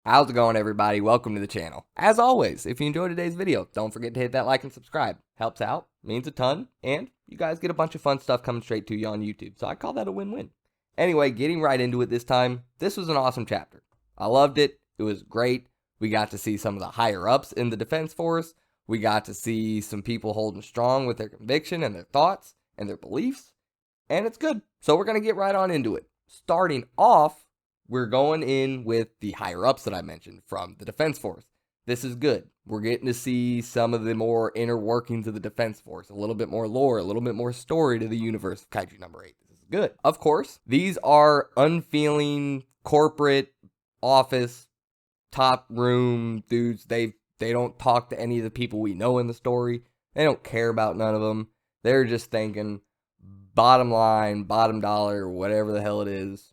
How's it going, everybody? Welcome to the channel. As always, if you enjoyed today's video, don't forget to hit that like and subscribe. Helps out, means a ton, and you guys get a bunch of fun stuff coming straight to you on YouTube, so I call that a win-win. Anyway, getting right into it this time, this was an awesome chapter. I loved it. It was great. We got to see some of the higher-ups in the Defense Force. We got to see some people holding strong with their conviction and their thoughts and their beliefs, and it's good. So we're going to get right on into it. Starting off, we're going in with the higher-ups that I mentioned from the Defense Force. This is good. We're getting to see some of the more inner workings of the Defense Force, a little bit more lore, a little bit more story to the universe of Kaiju number 8. This is good. Of course, these are unfeeling corporate office top room dudes. They don't talk to any of the people we know in the story. They don't care about none of them. They're just thinking bottom line, bottom dollar, whatever the hell it is.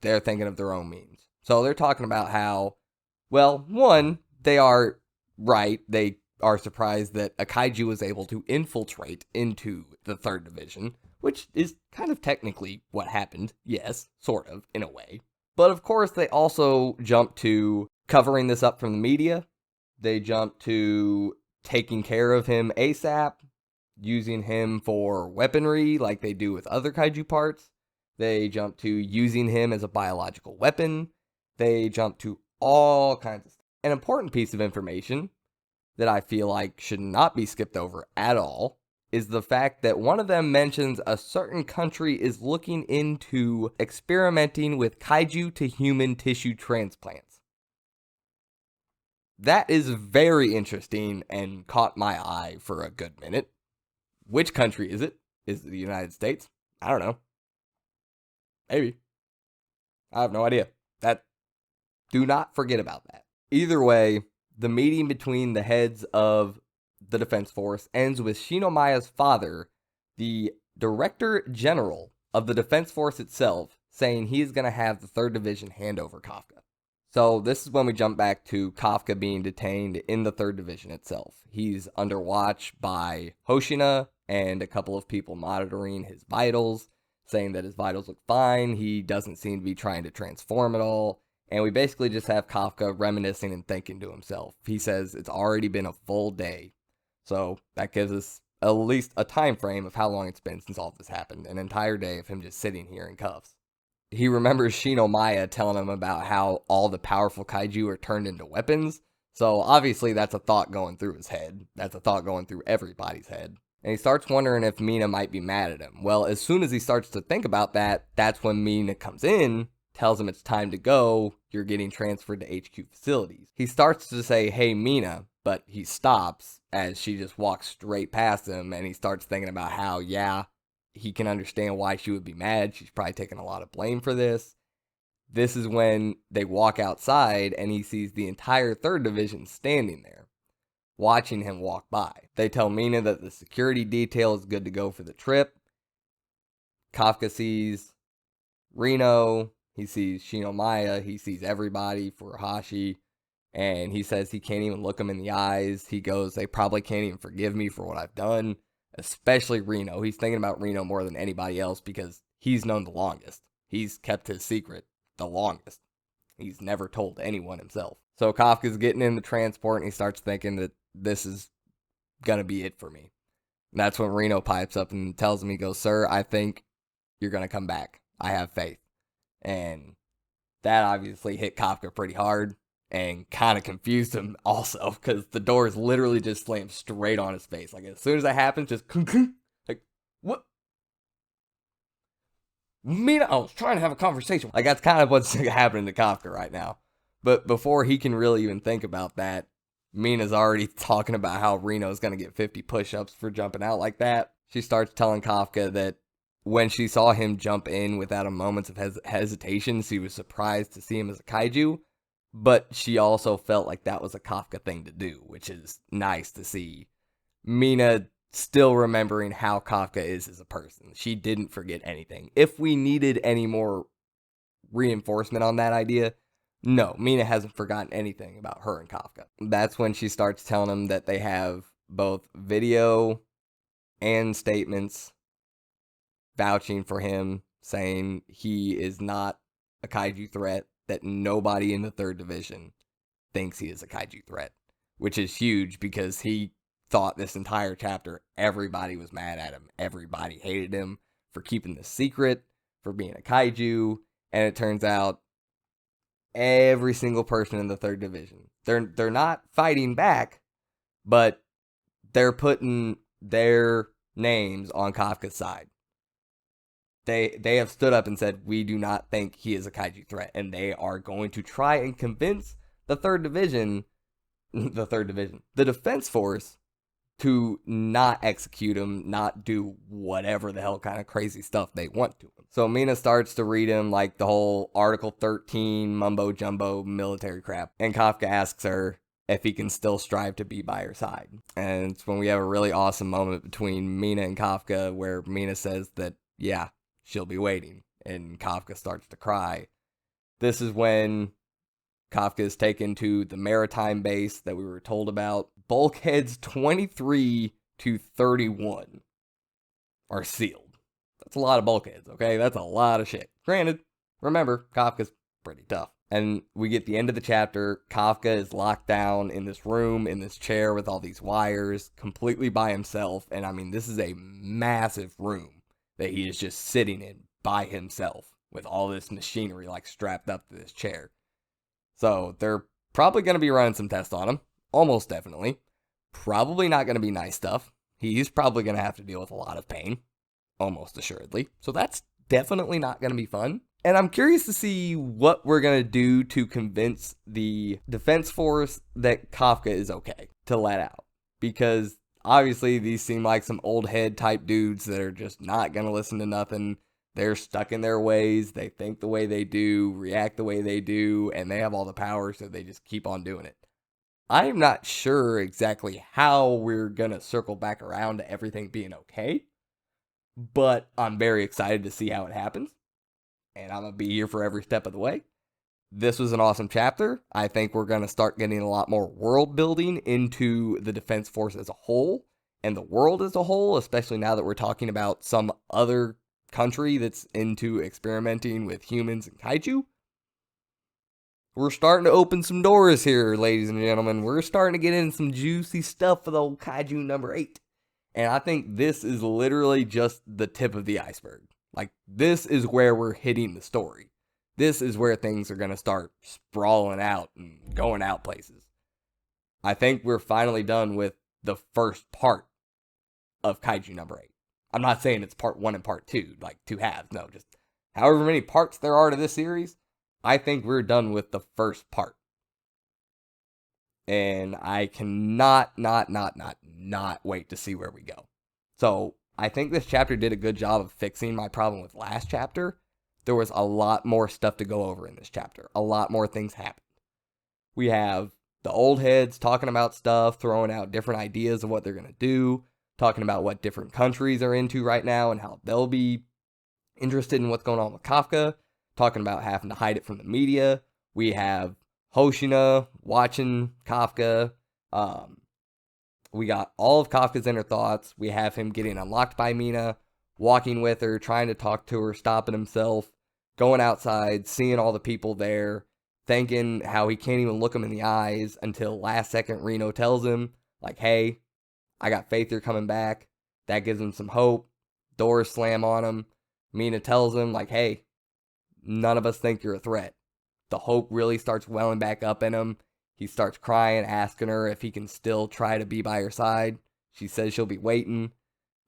They're thinking of their own means. So they're talking about how, well, one, they are right. They are surprised that a kaiju was able to infiltrate into the 3rd Division, which is kind of technically what happened. Yes, sort of, in a way. But of course, they also jump to covering this up from the media. They jump to taking care of him ASAP, using him for weaponry like they do with other kaiju parts. They jump to using him as a biological weapon. They jump to all kinds of stuff. An important piece of information that I feel like should not be skipped over at all is the fact that one of them mentions a certain country is looking into experimenting with kaiju to human tissue transplants. That is very interesting and caught my eye for a good minute. Which country is it? Is it the United States? I don't know. Maybe. I have no idea. Do not forget about that. Either way, the meeting between the heads of the Defense Force ends with Shinomiya's father, the Director General of the Defense Force itself, saying he's going to have the 3rd Division hand over Kafka. So this is when we jump back to Kafka being detained in the 3rd Division itself. He's under watch by Hoshina and a couple of people monitoring his vitals, saying that his vitals look fine. He doesn't seem to be trying to transform at all. And we basically just have Kafka reminiscing and thinking to himself. He says it's already been a full day. So that gives us at least a time frame of how long it's been since all of this happened. An entire day of him just sitting here in cuffs. He remembers Shinomiya telling him about how all the powerful kaiju are turned into weapons. So obviously that's a thought going through his head. That's a thought going through everybody's head. And he starts wondering if Mina might be mad at him. Well, as soon as he starts to think about that, that's when Mina comes in, tells him it's time to go, you're getting transferred to HQ facilities. He starts to say, hey, Mina, but he stops as she just walks straight past him, and he starts thinking about how, yeah, he can understand why she would be mad. She's probably taking a lot of blame for this. This is when they walk outside, and he sees the entire 3rd Division standing there, watching him walk by. They tell Mina that the security detail is good to go for the trip. Kafka sees Reno, he sees Shinomiya, he sees everybody, Furuhashi, and he says he can't even look them in the eyes. He goes, they probably can't even forgive me for what I've done, especially Reno. He's thinking about Reno more than anybody else because he's known the longest. He's kept his secret the longest. He's never told anyone himself. So Kafka's getting in the transport, and he starts thinking that this is gonna be it for me. And that's when Reno pipes up and tells him, he goes, sir, I think you're gonna come back. I have faith. And that obviously hit Kafka pretty hard and kind of confused him also, because the doors literally just slammed straight on his face. Like, as soon as that happens, just like, what? Mina, I was trying to have a conversation. Like, that's kind of what's happening to Kafka right now. But before he can really even think about that, Mina's already talking about how Reno's going to get 50 push-ups for jumping out like that. She starts telling Kafka that when she saw him jump in without a moment of hesitation, she was surprised to see him as a kaiju, but she also felt like that was a Kafka thing to do, which is nice to see. Mina still remembering how Kafka is as a person. She didn't forget anything. If we needed any more reinforcement on that idea, no, Mina hasn't forgotten anything about her and Kafka. That's when she starts telling him that they have both video and statements vouching for him, saying he is not a kaiju threat, that nobody in the 3rd division thinks he is a kaiju threat, which is huge because he thought this entire chapter everybody was mad at him. Everybody hated him for keeping the secret, for being a kaiju, and it turns out every single person in the 3rd division, they're not fighting back, but they're putting their names on Kafka's side. They have stood up and said, we do not think he is a kaiju threat, and they are going to try and convince the 3rd division, the defense force, to not execute him, not do whatever the hell kind of crazy stuff they want to him. So Mina starts to read him like the whole Article 13 mumbo jumbo military crap, and Kafka asks her if he can still strive to be by her side. And it's when we have a really awesome moment between Mina and Kafka where Mina says that, yeah, she'll be waiting, and Kafka starts to cry. This is when Kafka is taken to the maritime base that we were told about. Bulkheads 23 to 31 are sealed. That's a lot of bulkheads, okay? That's a lot of shit. Granted, remember, Kafka's pretty tough. And we get the end of the chapter. Kafka is locked down in this room, in this chair with all these wires, completely by himself. And I mean, this is a massive room that he is just sitting in by himself with all this machinery like strapped up to this chair. So they're probably going to be running some tests on him. Almost definitely. Probably not going to be nice stuff. He's probably going to have to deal with a lot of pain. Almost assuredly. So that's definitely not going to be fun. And I'm curious to see what we're going to do to convince the defense force that Kafka is okay to let out. Because obviously these seem like some old head type dudes that are just not going to listen to nothing. They're stuck in their ways. They think the way they do, react the way they do, and they have all the power, so they just keep on doing it. I'm not sure exactly how we're going to circle back around to everything being okay, but I'm very excited to see how it happens, and I'm going to be here for every step of the way. This was an awesome chapter. I think we're going to start getting a lot more world building into the Defense Force as a whole, and the world as a whole, especially now that we're talking about some other country that's into experimenting with humans and kaiju. We're starting to open some doors here, ladies and gentlemen. We're starting to get in some juicy stuff for the old Kaiju number 8. And I think this is literally just the tip of the iceberg. Like, this is where we're hitting the story. This is where things are going to start sprawling out and going out places. I think we're finally done with the first part of Kaiju number 8. I'm not saying it's part 1 and part 2, like 2 halves. No, just however many parts there are to this series, I think we're done with the first part. And I cannot not wait to see where we go. So I think this chapter did a good job of fixing my problem with last chapter. There was a lot more stuff to go over in this chapter. A lot more things happened. We have the old heads talking about stuff, throwing out different ideas of what they're going to do, talking about what different countries are into right now and how they'll be interested in what's going on with Kafka, talking about having to hide it from the media. We have Hoshina watching Kafka. We got all of Kafka's inner thoughts. We have him getting unlocked by Mina, walking with her, trying to talk to her, stopping himself, going outside, seeing all the people there, thinking how he can't even look them in the eyes until last second Reno tells him, like, hey, I got faith you're coming back. That gives him some hope. Doors slam on him. Mina tells him, like, hey, none of us think you're a threat. The hope really starts welling back up in him. He starts crying, asking her if he can still try to be by her side. She says she'll be waiting.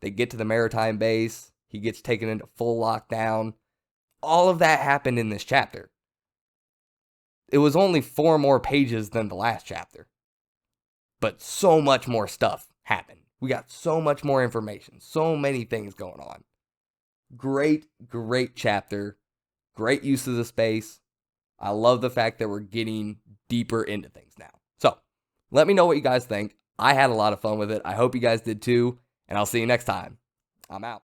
They get to the maritime base. He gets taken into full lockdown. All of that happened in this chapter. It was only 4 more pages than the last chapter. But so much more stuff happened. We got so much more information. So many things going on. Great chapter. Great use of the space. I love the fact that we're getting deeper into things now. So, let me know what you guys think. I had a lot of fun with it. I hope you guys did too. And I'll see you next time. I'm out.